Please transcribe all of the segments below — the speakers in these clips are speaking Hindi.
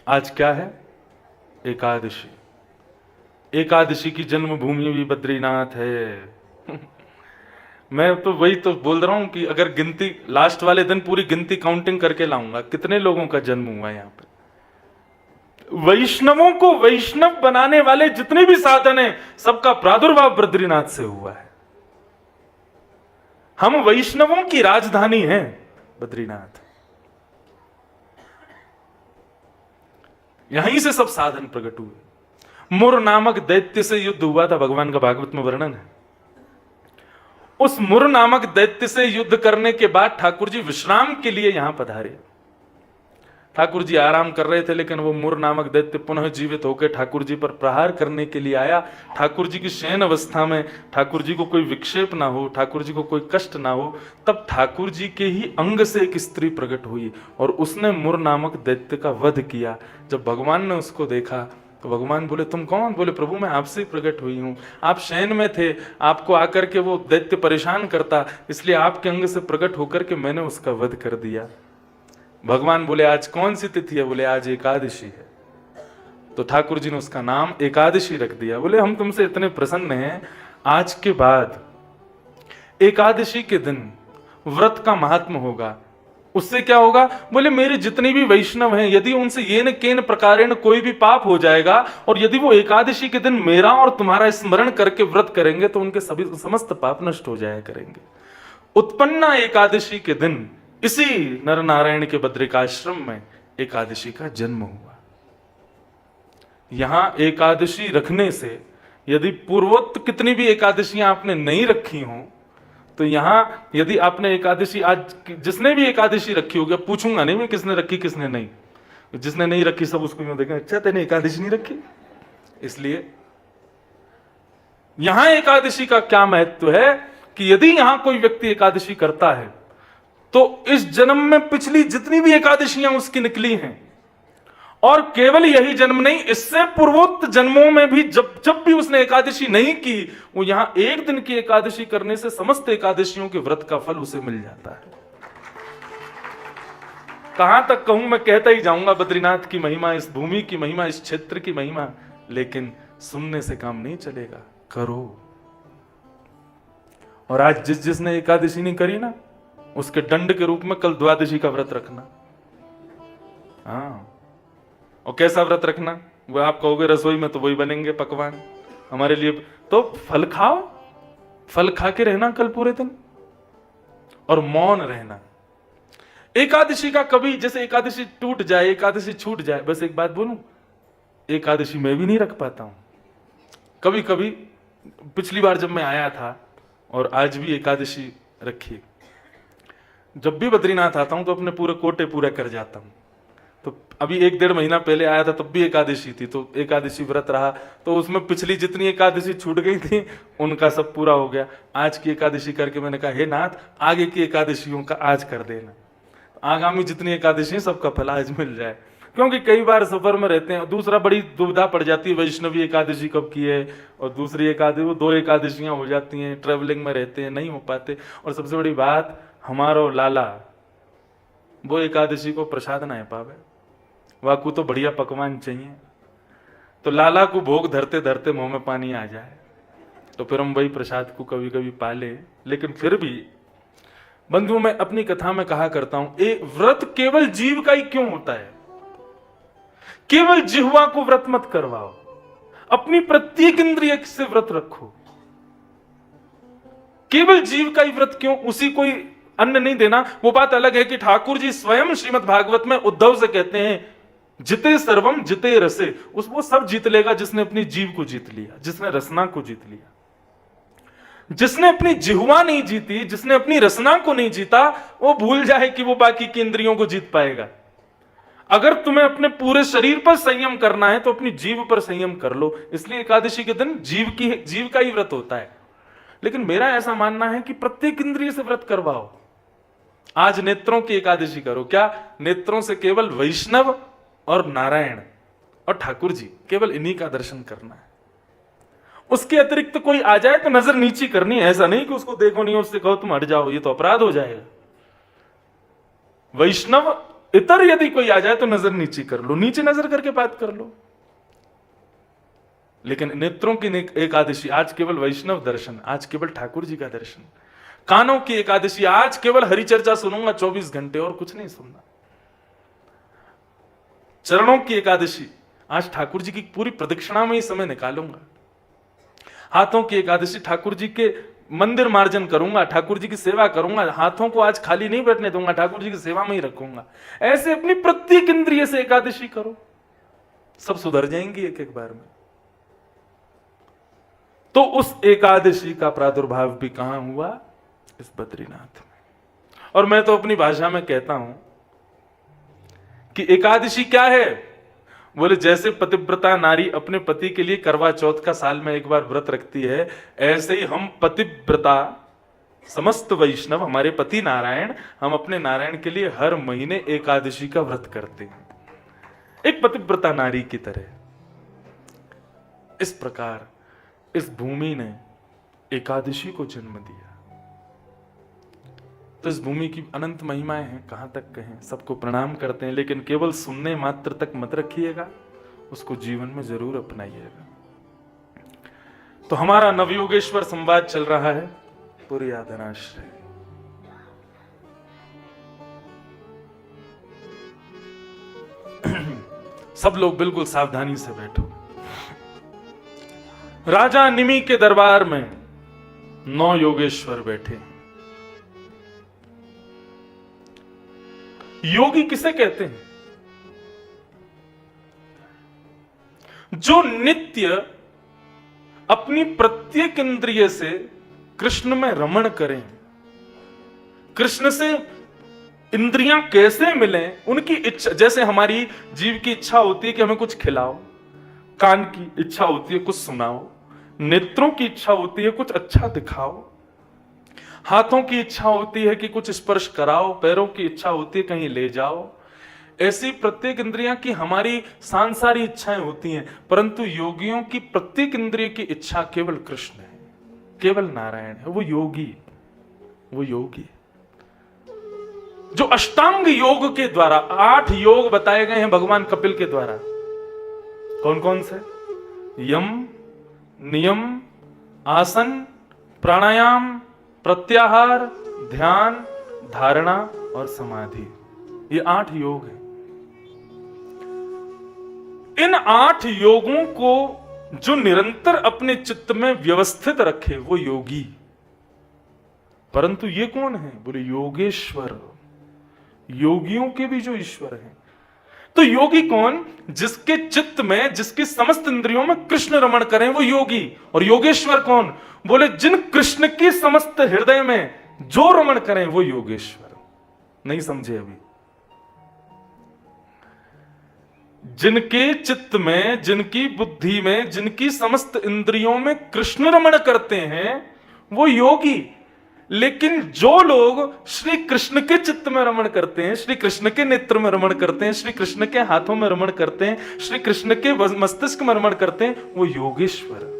आज क्या है? एकादशी। एकादशी की जन्मभूमि भी बद्रीनाथ है। मैं तो वही तो बोल रहा हूं कि अगर गिनती लास्ट वाले दिन पूरी गिनती काउंटिंग करके लाऊंगा कितने लोगों का जन्म हुआ है यहां पर। वैष्णवों को वैष्णव बनाने वाले जितने भी साधन हैं सबका प्रादुर्भाव बद्रीनाथ से हुआ है। हम वैष्णवों की राजधानी हैं बद्रीनाथ। यहीं से सब साधन प्रकट हुए। मुर नामक दैत्य से युद्ध हुआ था, भगवान का भागवत में वर्णन है। उस मुर नामक दैत्य से युद्ध करने के बाद ठाकुर जी विश्राम के लिए यहां पधारे। ठाकुर जी आराम कर रहे थे, लेकिन वो मुर नामक दैत्य पुनः जीवित होकर ठाकुर जी पर प्रहार करने के लिए आया। ठाकुर जी की शयन अवस्था में ठाकुर जी को कोई विक्षेप ना हो, ठाकुर जी को कोई कष्ट ना हो, तब ठाकुर जी के ही अंग से एक स्त्री प्रकट हुई और उसने मुर नामक दैत्य का वध किया। जब भगवान ने उसको देखा तो भगवान बोले, तुम कौन? बोले, प्रभु मैं आपसे प्रकट हुई हूं। आप शयन में थे, आपको आकर के वो दैत्य परेशान करता, इसलिए आपके अंग से प्रकट होकर के मैंने उसका वध कर दिया। भगवान बोले, आज कौन सी तिथि है? बोले, आज एकादशी है। तो ठाकुर जी ने उसका नाम एकादशी रख दिया। बोले, हम तुमसे इतने प्रसन्न हैं, आज के बाद एकादशी के दिन व्रत का महात्म होगा। उससे क्या होगा? बोले, मेरे जितने भी वैष्णव हैं, यदि उनसे ये न केन प्रकारेण कोई भी पाप हो जाएगा और यदि वो एकादशी के दिन मेरा और तुम्हारा स्मरण करके व्रत करेंगे तो उनके सभी समस्त पाप नष्ट हो जाया करेंगे। उत्पन्ना एकादशी के दिन इसी नर नारायण के बद्रिकाश्रम में एकादशी का जन्म हुआ। यहां एकादशी रखने से, यदि पूर्वोक्त कितनी भी एकादशियां आपने नहीं रखी हो, तो यहां यदि आपने एकादशी आज जिसने भी एकादशी रखी होगी, पूछूंगा नहीं मैं किसने रखी किसने नहीं, जिसने नहीं रखी सब उसको यूं देखें, अच्छा तेने एकादशी नहीं रखी। इसलिए यहां एकादशी का क्या महत्व है कि यदि यहां कोई व्यक्ति एकादशी करता है तो इस जन्म में पिछली जितनी भी एकादशियां उसकी निकली हैं, और केवल यही जन्म नहीं, इससे पूर्वोक्त जन्मों में भी जब जब भी उसने एकादशी नहीं की, वो यहां एक दिन की एकादशी करने से समस्त एकादशियों के व्रत का फल उसे मिल जाता है। कहां तक कहूं, मैं कहता ही जाऊंगा बद्रीनाथ की महिमा, इस भूमि की महिमा, इस क्षेत्र की महिमा, लेकिन सुनने से काम नहीं चलेगा, करो। और आज जिसने एकादशी नहीं करी ना, उसके दंड के रूप में कल द्वादशी का व्रत रखना। हाँ, और कैसा व्रत रखना? वो आप कहोगे रसोई में तो वही बनेंगे पकवान हमारे लिए, तो फल खाओ, फल खा के रहना कल पूरे दिन, और मौन रहना। एकादशी का कभी जैसे एकादशी टूट जाए, एकादशी छूट जाए, बस एक बात बोलूं, एकादशी मैं भी नहीं रख पाता हूं। कभी कभी पिछली बार जब मैं आया था और आज भी एकादशी रखी, जब भी बद्रीनाथ आता हूं तो अपने पूरे कोटे पूरे कर जाता हूं। तो अभी 1-1.5 महीना पहले आया था, तब भी एकादशी थी, तो एकादशी व्रत रहा, तो उसमें पिछली जितनी एकादशी छूट गई थी उनका सब पूरा हो गया। आज की एकादशी करके मैंने कहा, हे नाथ, आगे की एकादशियों का आज कर देना, आगामी जितनी एकादशी सबका फल आज मिल जाए। क्योंकि कई बार सफर में रहते हैं, दूसरा बड़ी दुविधा पड़ जाती है, वैष्णवी एकादशी कब की है, और दूसरी एकादशी, वो 2 एकादशियां हो जाती हैं, ट्रेवलिंग में रहते हैं, नहीं हो पाते। और सबसे बड़ी बात, हमारो लाला वो एकादशी को प्रसाद ना पावे, वाकू तो बढ़िया पकवान चाहिए, तो लाला को भोग धरते धरते मुंह में पानी आ जाए, तो फिर हम वही प्रसाद को कभी कभी पाले। लेकिन फिर भी बंधु, मैं अपनी कथा में कहा करता हूं, व्रत केवल जीव का ही क्यों होता है? केवल जिह्वा को व्रत मत करवाओ, अपनी प्रत्येक इंद्रिय से व्रत रखो। केवल जीव का ही व्रत क्यों? उसी कोई अन्न नहीं देना। वो बात अलग है कि ठाकुर जी स्वयं श्रीमद् भागवत में उद्धव से कहते हैं, जिते सर्वम जिते रसे, वो सब जीत लेगा जिसने अपनी जीव को जीत लिया, जिसने रसना को जीत लिया। जिसने अपनी जिह्वा नहीं जीती, जिसने अपनी रसना को नहीं जीता, वो भूल जाए कि वो बाकी की इंद्रियों को जीत पाएगा। अगर तुम्हें अपने पूरे शरीर पर संयम करना है तो अपनी जीव पर संयम कर लो। इसलिए एकादशी के दिन जीव का ही व्रत होता है। लेकिन मेरा ऐसा मानना है कि प्रत्येक इंद्रिय से व्रत करवाओ। आज नेत्रों की एकादशी करो। क्या? नेत्रों से केवल वैष्णव और नारायण और ठाकुर जी, केवल इन्हीं का दर्शन करना है। उसके अतिरिक्त कोई आ जाए तो नजर नीची करनी है। ऐसा नहीं कि उसको देखो नहीं, उससे कहो तुम हट जाओ, ये तो अपराध हो जाएगा। वैष्णव इतर यदि कोई आ जाए तो नजर नीचे कर लो, नीचे नजर करके बात कर लो। लेकिन नेत्रों की एकादशी, आज केवल वैष्णव दर्शन, आज केवल ठाकुर जी का दर्शन। कानों की एकादशी, आज केवल हरि चर्चा सुनूंगा 24 घंटे और कुछ नहीं सुनना। चरणों की एकादशी, आज ठाकुर जी की पूरी प्रदक्षिणा में ही समय निकालूंगा। हाथों की एकादशी, ठाकुर जी के मंदिर मार्जन करूंगा, ठाकुर जी की सेवा करूंगा, हाथों को आज खाली नहीं बैठने दूंगा, ठाकुर जी की सेवा में ही रखूंगा। ऐसे अपनी प्रत्येक इंद्रिय से एकादशी करो, सब सुधर जाएंगी एक एक बार में। तो उस एकादशी का प्रादुर्भाव भी कहां हुआ? इस बद्रीनाथ में। और मैं तो अपनी भाषा में कहता हूं कि एकादशी क्या है? बोले जैसे पतिव्रता नारी अपने पति के लिए करवा चौथ का साल में एक बार व्रत रखती है, ऐसे ही हम पतिव्रता समस्त वैष्णव, हमारे पति नारायण, हम अपने नारायण के लिए हर महीने एकादशी का व्रत करते हैं, एक पतिव्रता नारी की तरह। इस प्रकार इस भूमि ने एकादशी को जन्म दिया। तो इस भूमि की अनंत महिमाएं हैं, कहां तक कहें, सबको प्रणाम करते हैं, लेकिन केवल सुनने मात्र तक मत रखिएगा, उसको जीवन में जरूर अपनाइएगा। तो हमारा नवयोगेश्वर संवाद चल रहा है, पूरी आदराश्रय। सब लोग बिल्कुल सावधानी से बैठो। राजा निमि के दरबार में 9 योगेश्वर बैठे। योगी किसे कहते हैं? जो नित्य अपनी प्रत्येक इंद्रिय से कृष्ण में रमण करें। कृष्ण से इंद्रियां कैसे मिलें? उनकी इच्छा, जैसे हमारी जीव की इच्छा होती है कि हमें कुछ खिलाओ, कान की इच्छा होती है कुछ सुनाओ, नेत्रों की इच्छा होती है कुछ अच्छा दिखाओ, हाथों की इच्छा होती है कि कुछ स्पर्श कराओ, पैरों की इच्छा होती है कहीं ले जाओ। ऐसी प्रत्येक इंद्रियां की हमारी सांसारिक इच्छाएं होती हैं, परंतु योगियों की प्रत्येक इंद्रिय की इच्छा केवल कृष्ण है, केवल नारायण है। वो योगी, वो योगी जो अष्टांग योग के द्वारा 8 योग बताए गए हैं भगवान कपिल के द्वारा। कौन कौन से? यम, नियम, आसन, प्राणायाम, प्रत्याहार, ध्यान, धारणा और समाधि, ये 8 योग हैं। इन 8 योगों को जो निरंतर अपने चित्त में व्यवस्थित रखे वो योगी। परंतु ये कौन है? बोले योगेश्वर। योगियों के भी जो ईश्वर हैं। तो योगी कौन? जिसके चित्त में, जिसकी समस्त इंद्रियों में कृष्ण रमण करें वो योगी। और योगेश्वर कौन? बोले जिन कृष्ण की समस्त हृदय में जो रमण करें वो योगेश्वर। नहीं समझे अभी? जिनके चित्त में, जिनकी बुद्धि में, जिनकी समस्त इंद्रियों में कृष्ण रमण करते हैं वो योगी। लेकिन जो लोग श्री कृष्ण के चित्त में रमण करते हैं, श्री कृष्ण के नेत्र में रमण करते हैं, श्री कृष्ण के हाथों में रमण करते हैं, श्री कृष्ण के मस्तिष्क में रमण करते हैं, वो योगेश्वर।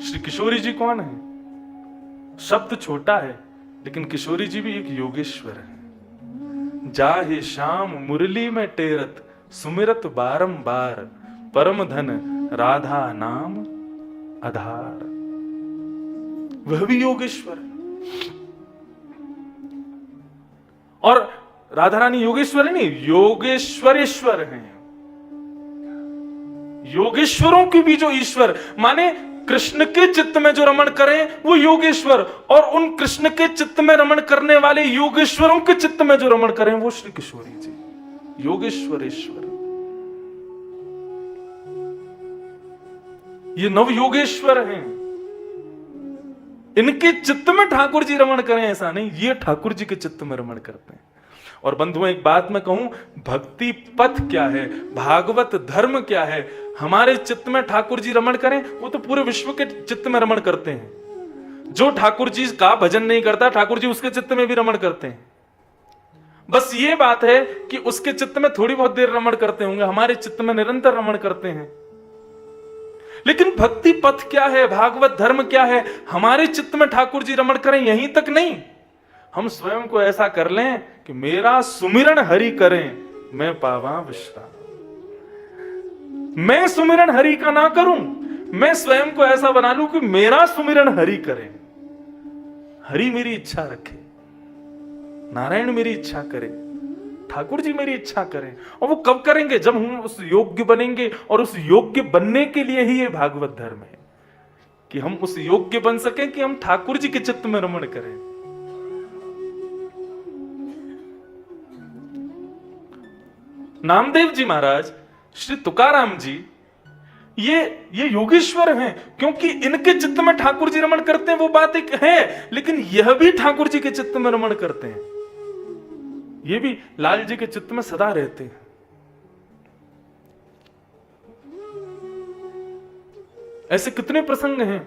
श्री किशोरी जी कौन है? शब्द छोटा है लेकिन किशोरी जी भी एक योगेश्वर है। जाहे श्याम मुरली में टेरत, सुमिरत बारंबार, परम धन राधा नाम आधार। वह भी योगेश्वर है। और राधा रानी योगेश्वर है नहीं, योगेश्वरेश्वर हैं। योगेश्वरों की भी जो ईश्वर, माने कृष्ण के चित्त में जो रमण करें वो योगेश्वर, और उन कृष्ण के चित्त में रमण करने वाले योगेश्वरों के चित्त में जो रमण करें वो श्री किशोरी जी, योगेश्वरेश्वर। ये नव योगेश्वर हैं। इनके चित्त में ठाकुर जी रमण करें ऐसा नहीं, ये ठाकुर जी के चित्त में रमण करते हैं। और बंधुओं एक बात मैं कहूं, भक्ति पथ क्या है, भागवत धर्म क्या है, हमारे चित्त में ठाकुर जी रमण करें वो तो पूरे विश्व के चित्त में रमण करते हैं। जो ठाकुर जी का भजन नहीं करता ठाकुर जी उसके चित्त में भी रमण करते हैं। बस ये बात है कि उसके चित्त में थोड़ी बहुत देर रमण करते होंगे, हमारे चित्त में निरंतर रमण करते हैं। लेकिन भक्ति पथ क्या है, भागवत धर्म क्या है, हमारे चित्त में ठाकुर जी रमण करें, यहीं तक नहीं, हम स्वयं को ऐसा कर लें कि मेरा सुमिरन हरि करें, मैं पावा विश्राम। मैं सुमिरन हरि का ना करूं, मैं स्वयं को ऐसा बना लूं कि मेरा सुमिरन हरि करें। हरि मेरी इच्छा रखे, नारायण मेरी इच्छा करे, ठाकुर जी मेरी इच्छा करें। और वो कब करेंगे? जब हम उस योग्य बनेंगे। और उस योग्य बनने के लिए ही ये भागवत धर्म है कि हम उस योग्य बन सके कि हम ठाकुर जी के चित्त में रमण करें। नामदेव जी महाराज, श्री तुकाराम जी, ये योगेश्वर हैं, क्योंकि इनके चित्त में ठाकुर जी रमण करते हैं, वो बात एक है, लेकिन यह भी ठाकुर जी के चित्त में रमण करते हैं, ये भी लाल जी के चित्त में सदा रहते हैं। ऐसे कितने प्रसंग हैं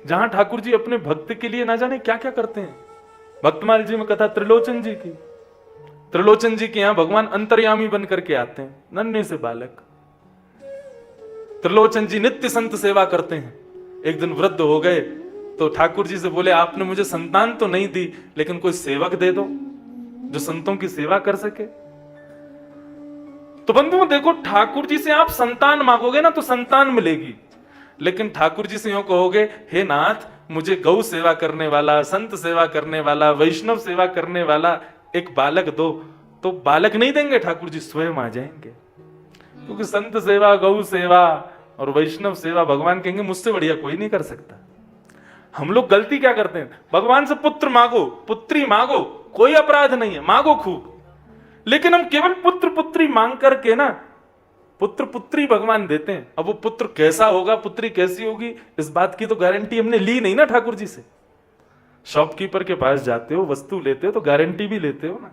जहां ठाकुर जी अपने भक्त के लिए ना जाने क्या क्या करते हैं। भक्तमाल जी में कथा त्रिलोचन जी की, त्रिलोचन जी के यहां भगवान अंतर्यामी बन करके आते हैं, नन्हे से बालक। त्रिलोचन जी नित्य संत सेवा करते हैं। एक दिन वृद्ध हो गए तो ठाकुर जी से बोले, आपने मुझे संतान तो नहीं दी, लेकिन कोई सेवक दे दो जो संतों की सेवा कर सके। तो बंधुओं देखो, ठाकुर जी से आप संतान मांगोगे ना तो संतान मिलेगी, लेकिन ठाकुर जी से यूं कहोगे, हे नाथ मुझे गौ सेवा करने वाला, संत सेवा करने वाला, वैष्णव सेवा करने वाला एक बालक दो, तो बालक नहीं देंगे, ठाकुर जी स्वयं आ जाएंगे। क्योंकि संत सेवा, गौ सेवा और वैष्णव सेवा भगवान कहेंगे मुझसे बढ़िया कोई नहीं कर सकता। हम लोग गलती क्या करते हैं, भगवान से पुत्र मांगो, पुत्री मांगो, कोई अपराध नहीं है, मांगो खूब, लेकिन हम केवल पुत्र पुत्री मांग करके ना, पुत्र पुत्री भगवान देते हैं। अब वो पुत्र कैसा होगा, पुत्री कैसी होगी, इस बात की तो गारंटी हमने ली नहीं ना ठाकुर जी से। शॉपकीपर के पास जाते हो, वस्तु लेते हो तो गारंटी भी लेते हो ना।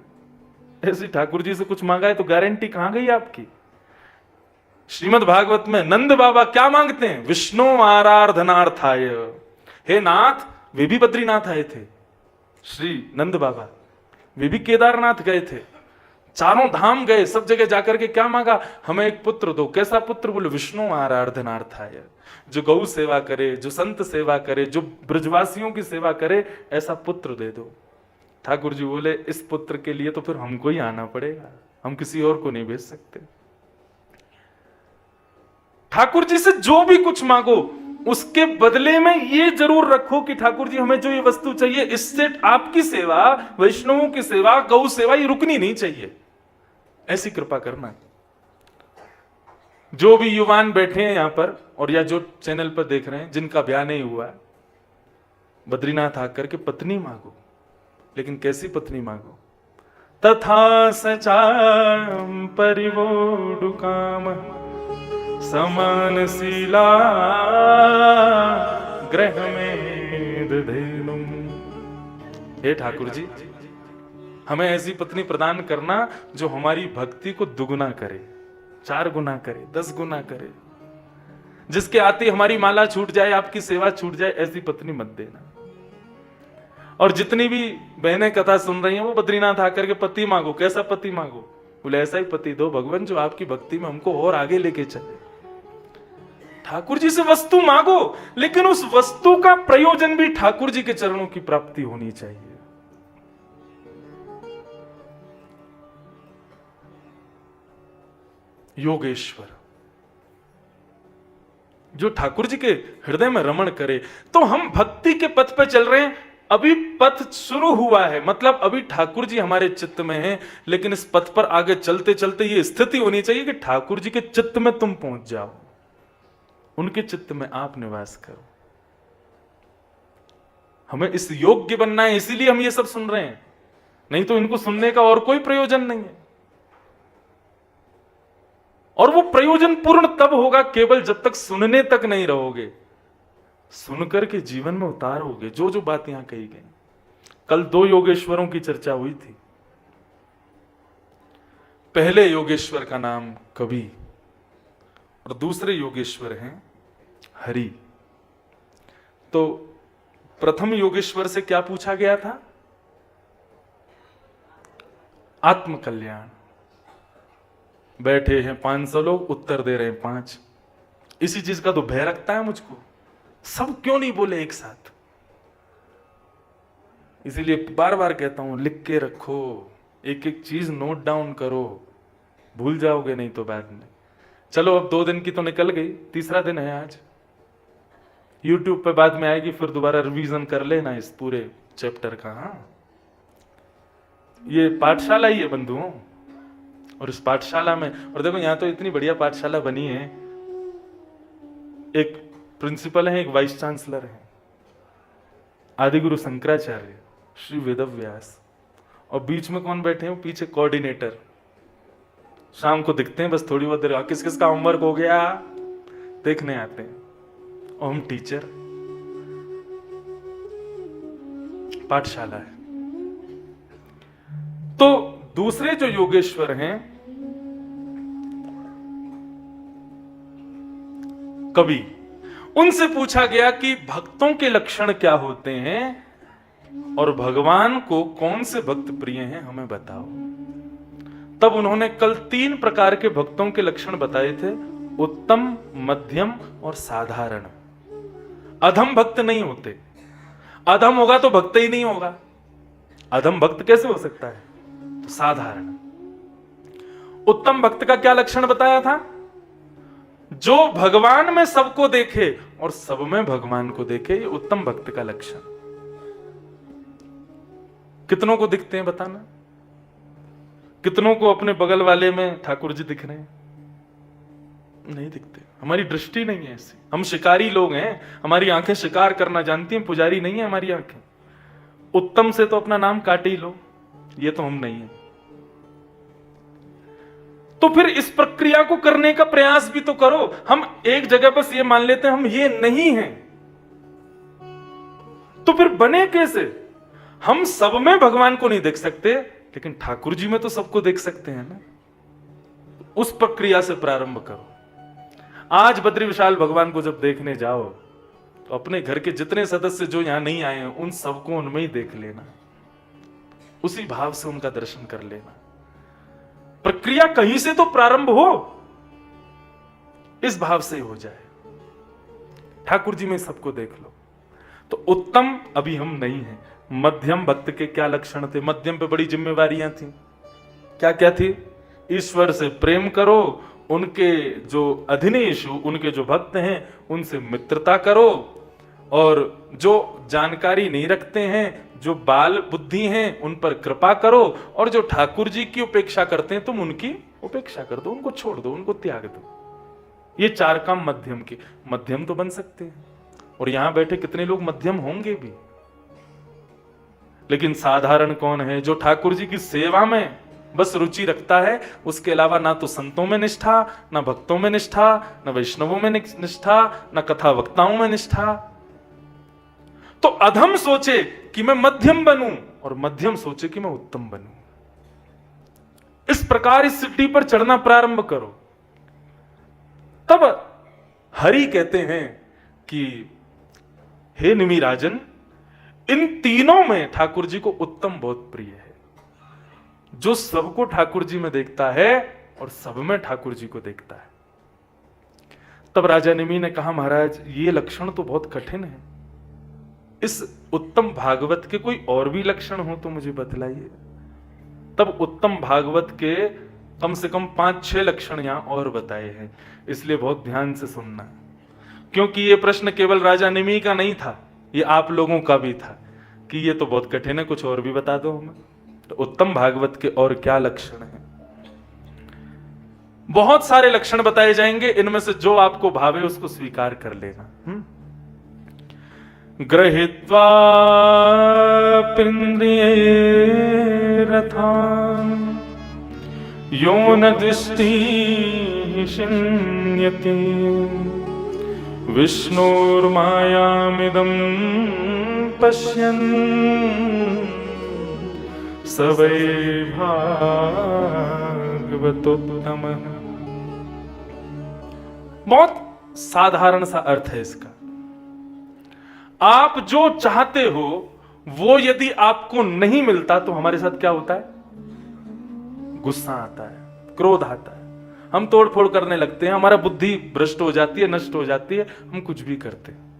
ऐसे ठाकुर जी से कुछ मांगा है तो गारंटी कहां गई आपकी। श्रीमद् भागवत में नंद बाबा क्या मांगते हैं, विष्णु आराधनार्थाय। हे नाथ, वे भी बद्रीनाथ आए थे, श्री नंद बाबा वे भी केदारनाथ गए थे, चारों धाम गए, सब जगह जाकर के क्या मांगा, हमें एक पुत्र दो। कैसा पुत्र? बोले विष्णु आराधनार्थाय, जो गौ सेवा करे, जो संत सेवा करे, जो ब्रजवासियों की सेवा करे, ऐसा पुत्र दे दो। ठाकुर जी बोले, इस पुत्र के लिए तो फिर हमको ही आना पड़ेगा, हम किसी और को नहीं भेज सकते। ठाकुर जी से जो भी कुछ मांगो, उसके बदले में ये जरूर रखो कि ठाकुर जी हमें जो ये वस्तु चाहिए, इससे आपकी सेवा, वैष्णवों की सेवा, गौ सेवा ये रुकनी नहीं चाहिए। ऐसी कृपा करना। जो भी युवान बैठे हैं यहां पर और या जो चैनल पर देख रहे हैं, जिनका ब्याह नहीं हुआ, बद्रीनाथ आकर के पत्नी मांगो, लेकिन कैसी पत्नी मांगो, तथा सचाम परिवोडुकाम समानशीला ग्रह में दधेनुम। हे ठाकुर जी, हमें ऐसी पत्नी प्रदान करना जो हमारी भक्ति को दुगुना करे, 4 गुना करे, 10 गुना करे, जिसके आते हमारी माला छूट जाए, आपकी सेवा छूट जाए, ऐसी पत्नी मत देना। और जितनी भी बहनें कथा सुन रही हैं, वो बद्रीनाथ आकर के पति मांगो। कैसा पति मांगो? बोले ऐसा ही पति दो भगवान जो आपकी भक्ति में हमको और आगे लेके चले। ठाकुर जी से वस्तु मांगो, लेकिन उस वस्तु का प्रयोजन भी ठाकुर जी के चरणों की प्राप्ति होनी चाहिए। योगेश्वर जो ठाकुर जी के हृदय में रमण करे। तो हम भक्ति के पथ पे चल रहे हैं, अभी पथ शुरू हुआ है, मतलब अभी ठाकुर जी हमारे चित्त में हैं, लेकिन इस पथ पर आगे चलते चलते ये स्थिति होनी चाहिए कि ठाकुर जी के चित्त में तुम पहुंच जाओ, उनके चित्त में आप निवास करो। हमें इस योग्य बनना है, इसीलिए हम ये सब सुन रहे हैं, नहीं तो इनको सुनने का और कोई प्रयोजन नहीं है। और वो प्रयोजन पूर्ण तब होगा केवल जब तक सुनने तक नहीं रहोगे, सुनकर के जीवन में उतारोगे जो जो बात यहां कही गई। कल 2 योगेश्वरों की चर्चा हुई थी। पहले योगेश्वर का नाम कवि और दूसरे योगेश्वर हैं हरि। तो प्रथम योगेश्वर से क्या पूछा गया था? आत्मकल्याण। बैठे हैं 500 लोग, उत्तर दे रहे हैं 5। इसी चीज का तो भय रखता है मुझको, सब क्यों नहीं बोले एक साथ। इसीलिए बार बार कहता हूं, लिख के रखो, एक एक चीज नोट डाउन करो, भूल जाओगे नहीं तो बाद में। चलो अब 2 दिन की तो निकल गई, तीसरा दिन है आज। YouTube पे बाद में आएगी, फिर दोबारा रिवीजन कर लेना इस पूरे चैप्टर का। हाँ, ये पाठशाला ही है बंधुओं, और इस पाठशाला में, और देखो यहां तो इतनी बढ़िया पाठशाला बनी है, एक प्रिंसिपल है, एक वाइस चांसलर है, आदिगुरु शंकराचार्य, श्री वेदव्यास, और बीच में कौन बैठे हैं? पीछे कोऑर्डिनेटर, शाम को दिखते हैं बस थोड़ी बहुत देर, किस किस का होमवर्क हो गया देखने आते हैं, और हम टीचर। पाठशाला है। तो दूसरे जो योगेश्वर हैं, कवि, उनसे पूछा गया कि भक्तों के लक्षण क्या होते हैं और भगवान को कौन से भक्त प्रिय हैं, हमें बताओ। तब उन्होंने कल 3 प्रकार के भक्तों के लक्षण बताए थे, उत्तम, मध्यम और साधारण। अधम भक्त नहीं होते, अधम होगा तो भक्त ही नहीं होगा, अधम भक्त कैसे हो सकता है? तो साधारण। उत्तम भक्त का क्या लक्षण बताया था? जो भगवान में सबको देखे और सब में भगवान को देखे, ये उत्तम भक्त का लक्षण। कितनों को दिखते हैं बताना? कितनों को अपने बगल वाले में ठाकुर जी दिख रहे हैं? नहीं दिखते, हमारी दृष्टि नहीं है ऐसी। हम शिकारी लोग हैं, हमारी आंखें शिकार करना जानती हैं, पुजारी नहीं है हमारी आंखें। उत्तम से तो अपना नाम काट ही लो, ये तो हम नहीं है। तो फिर इस प्रक्रिया को करने का प्रयास भी तो करो। हम एक जगह बस ये मान लेते हैं हम ये नहीं हैं, तो फिर बने कैसे? हम सब में भगवान को नहीं देख सकते, लेकिन ठाकुर जी में तो सबको देख सकते हैं ना। उस प्रक्रिया से प्रारंभ करो। आज बद्री विशाल भगवान को जब देखने जाओ तो अपने घर के जितने सदस्य जो यहां नहीं आए हैं, उन सबको उनमें ही देख लेना, उसी भाव से उनका दर्शन कर लेना। प्रक्रिया कहीं से तो प्रारंभ हो, इस भाव से हो जाए, ठाकुर जी में सबको देख लो। तो उत्तम अभी हम नहीं हैं। मध्यम भक्त के क्या लक्षण थे? मध्यम पे बड़ी जिम्मेवारियां थी। क्या क्या थी? ईश्वर से प्रेम करो, उनके जो अधीनेश, उनके जो भक्त हैं उनसे मित्रता करो, और जो जानकारी नहीं रखते हैं, जो बाल बुद्धि हैं, उन पर कृपा करो, और जो ठाकुर जी की उपेक्षा करते हैं तुम उनकी उपेक्षा कर दो, उनको छोड़ दो, उनको त्याग दो। ये 4 काम मध्यम के। मध्यम तो बन सकते हैं, और यहां बैठे कितने लोग मध्यम होंगे भी। लेकिन साधारण कौन है? जो ठाकुर जी की सेवा में बस रुचि रखता है, उसके अलावा ना तो संतों में निष्ठा, ना भक्तों में निष्ठा, ना वैष्णवों में निष्ठा, ना कथा वक्ताओं में निष्ठा। तो अधम सोचे कि मैं मध्यम बनूं, और मध्यम सोचे कि मैं उत्तम बनूं। इस प्रकार इस सीढ़ी पर चढ़ना प्रारंभ करो। तब हरि कहते हैं कि हे निमि राजन, इन तीनों में ठाकुर जी को उत्तम बहुत प्रिय है। जो सबको ठाकुर जी में देखता है और सब में ठाकुर जी को देखता है। तब राजा निमि ने कहा, महाराज ये लक्षण तो बहुत कठिन है, इस उत्तम भागवत के कोई और भी लक्षण हो तो मुझे बतलाइए। तब उत्तम भागवत के कम से कम 5-6 लक्षण यहां और बताए हैं, इसलिए बहुत ध्यान से सुनना, क्योंकि ये प्रश्न केवल राजा निमि का नहीं था, ये आप लोगों का भी था कि ये तो बहुत कठिन है, कुछ और भी बता दो हमें। तो उत्तम भागवत के और क्या लक्षण हैं? बहुत सारे लक्षण बताए जाएंगे, इनमें से जो आपको भावे उसको स्वीकार कर लेना। गृहीत्वा पिंद्रिये रथान यो न दृष्टि शिन्यति विष्णुर्मायामिदं पश्यन् स वै भागवतोत्तमः। बहुत साधारण सा अर्थ है इसका। आप जो चाहते हो वो यदि आपको नहीं मिलता तो हमारे साथ क्या होता है? गुस्सा आता है, क्रोध आता है। हम तोड़ फोड़ करने लगते हैं, हमारा बुद्धि भ्रष्ट हो जाती है, नष्ट हो जाती है, हम कुछ भी करते हैं।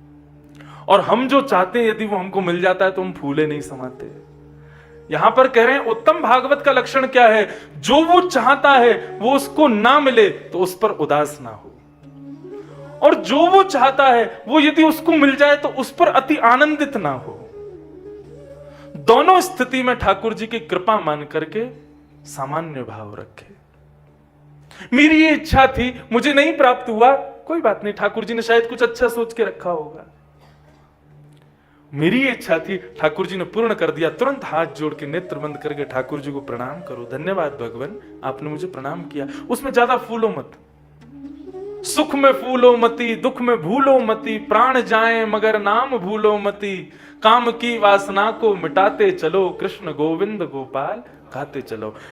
और हम जो चाहते हैं यदि वो हमको मिल जाता है तो हम फूले नहीं समाते। यहां पर कह रहे हैं उत्तम भागवत का लक्षण क्या है? जो वो चाहता है वो उसको ना मिले तो उस पर उदास ना हो, और जो वो चाहता है वो यदि उसको मिल जाए तो उस पर अति आनंदित ना हो। दोनों स्थिति में ठाकुर जी की कृपा मान करके सामान्य भाव रखे। मेरी ये इच्छा थी, मुझे नहीं प्राप्त हुआ, कोई बात नहीं, ठाकुर जी ने शायद कुछ अच्छा सोच के रखा होगा। मेरी इच्छा थी, ठाकुर जी ने पूर्ण कर दिया, तुरंत हाथ जोड़ के नेत्र बंद करके ठाकुर जी को प्रणाम करो, धन्यवाद भगवान आपने मुझे प्रणाम किया। उसमें ज्यादा फूलो मत, सुख में फूलो मती, दुख में भूलो मती, प्राण जाए मगर नाम भूलो मती, काम की वासना को मिटाते चलो, कृष्ण गोविंद गोपाल गाते चलो।